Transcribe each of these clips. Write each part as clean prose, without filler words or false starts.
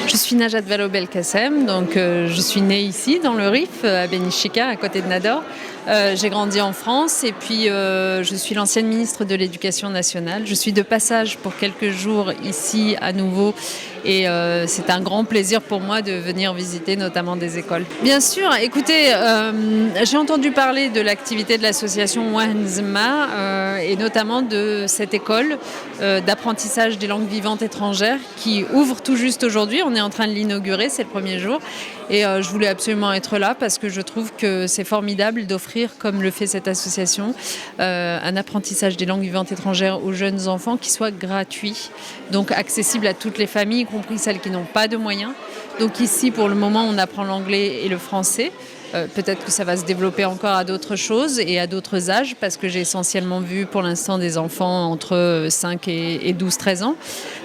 Je suis Najat Vallaud-Belkacem, donc je suis née ici dans le Rif, à Beni Chika, à côté de Nador. J'ai grandi en France et puis je suis l'ancienne ministre de l'Éducation nationale. Je suis de passage pour quelques jours ici à nouveau et c'est un grand plaisir pour moi de venir visiter notamment des écoles. Bien sûr, écoutez, j'ai entendu parler de l'activité de l'association Wanzma et notamment de cette école d'apprentissage des langues vivantes étrangères qui ouvre tout juste aujourd'hui. On est en train de l'inaugurer, c'est le premier jour. Et je voulais absolument être là parce que je trouve que c'est formidable d'offrir, comme le fait cette association, un apprentissage des langues vivantes étrangères aux jeunes enfants qui soit gratuit, donc accessible à toutes les familles, y compris celles qui n'ont pas de moyens. Donc ici, pour le moment, on apprend l'anglais et le français. Peut-être que ça va se développer encore à d'autres choses et à d'autres âges, parce que j'ai essentiellement vu pour l'instant des enfants entre 5 et 12-13 ans.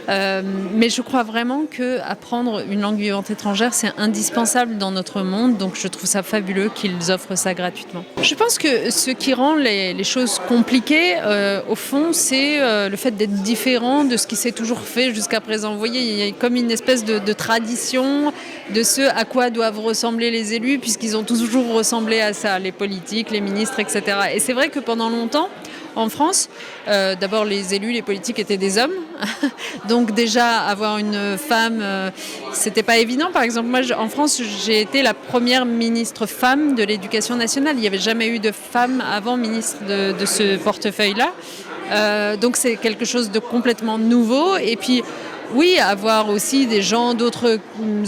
Mais je crois vraiment qu'apprendre une langue vivante étrangère, c'est indispensable dans notre monde, donc je trouve ça fabuleux qu'ils offrent ça gratuitement. Je pense que ce qui rend les choses compliquées, au fond, c'est le fait d'être différent de ce qui s'est toujours fait jusqu'à présent. Vous voyez, il y a comme une espèce de tradition de ce à quoi doivent ressembler les élus, puisqu'ils ont toujours ressemblé à ça, les politiques, les ministres, etc. Et c'est vrai que pendant longtemps, en France, d'abord les élus, les politiques étaient des hommes, donc déjà avoir une femme, c'était pas évident. Par exemple, moi en France, j'ai été la première ministre femme de l'Éducation nationale. Il n'y avait jamais eu de femme avant ministre de ce portefeuille-là, donc c'est quelque chose de complètement nouveau. Et puis oui, avoir aussi des gens d'autres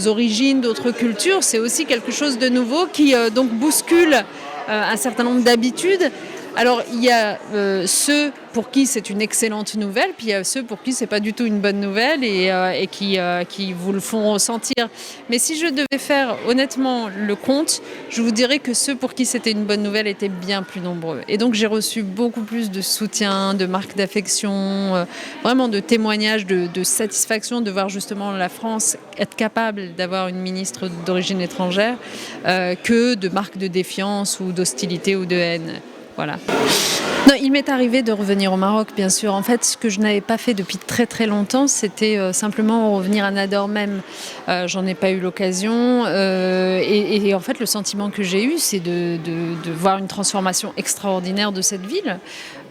origines, d'autres cultures, c'est aussi quelque chose de nouveau qui donc bouscule un certain nombre d'habitudes. Alors, il y a ceux pour qui c'est une excellente nouvelle, puis il y a ceux pour qui c'est pas du tout une bonne nouvelle et qui vous le font ressentir. Mais si je devais faire honnêtement le compte, je vous dirais que ceux pour qui c'était une bonne nouvelle étaient bien plus nombreux. Et donc, j'ai reçu beaucoup plus de soutien, de marques d'affection, vraiment de témoignages de satisfaction de voir justement la France être capable d'avoir une ministre d'origine étrangère que de marques de défiance ou d'hostilité ou de haine. Voilà. Non, il m'est arrivé de revenir au Maroc, bien sûr. En fait, ce que je n'avais pas fait depuis très très longtemps, c'était simplement revenir à Nador même. J'en ai pas eu l'occasion. Et en fait, le sentiment que j'ai eu, c'est de voir une transformation extraordinaire de cette ville.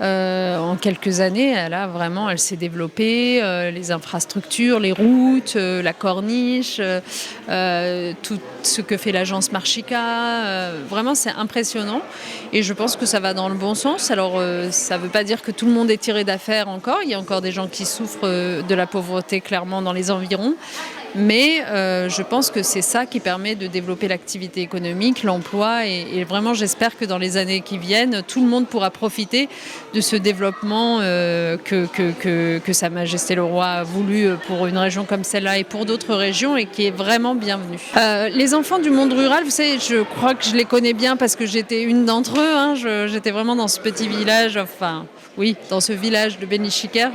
En quelques années, elle s'est développée. Les infrastructures, les routes, la corniche, tout ce que fait l'agence Marchica. Vraiment, c'est impressionnant. Et je pense que ça va dans le bon sens. Alors, ça ne veut pas dire que tout le monde est tiré d'affaire encore. Il y a encore des gens qui souffrent de la pauvreté, clairement, dans les environs. Mais je pense que c'est ça qui permet de développer l'activité économique, l'emploi. Et vraiment, j'espère que dans les années qui viennent, tout le monde pourra profiter de ce développement que Sa Majesté le Roi a voulu pour une région comme celle-là et pour d'autres régions et qui est vraiment bienvenue. Les enfants du monde rural, vous savez, je crois que je les connais bien parce que j'étais une d'entre eux. Hein. J'étais vraiment dans ce petit village, dans ce village de Beni Chika.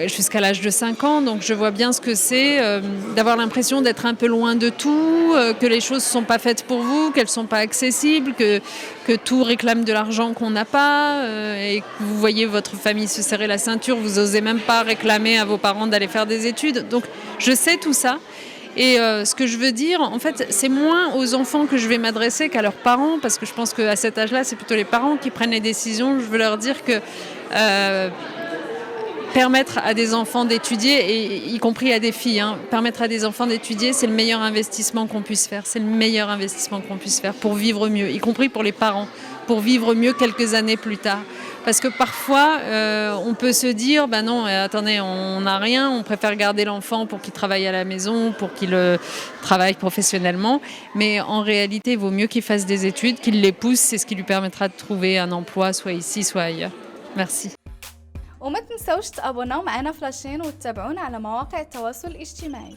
Jusqu'à l'âge de 5 ans, donc je vois bien ce que c'est d'avoir l'impression d'être un peu loin de tout, que les choses ne sont pas faites pour vous, qu'elles ne sont pas accessibles, que tout réclame de l'argent qu'on n'a pas et que vous voyez votre famille se serrer la ceinture, vous n'osez même pas réclamer à vos parents d'aller faire des études. Donc je sais tout ça. Et ce que je veux dire, en fait, c'est moins aux enfants que je vais m'adresser qu'à leurs parents, parce que je pense qu'à cet âge-là, c'est plutôt les parents qui prennent les décisions. Je veux leur dire que permettre à des enfants d'étudier, et y compris à des filles, permettre à des enfants d'étudier, c'est le meilleur investissement qu'on puisse faire. C'est le meilleur investissement qu'on puisse faire pour vivre mieux, y compris pour les parents, pour vivre mieux quelques années plus tard. Parce que parfois, on peut se dire, non, attendez, on n'a rien, on préfère garder l'enfant pour qu'il travaille à la maison, pour qu'il travaille professionnellement. Mais en réalité, il vaut mieux qu'il fasse des études, qu'il les pousse, c'est ce qui lui permettra de trouver un emploi, soit ici, soit ailleurs. Merci. وما تنسوش تابوناو معنا فلاشين وتتابعونا على مواقع التواصل الاجتماعي.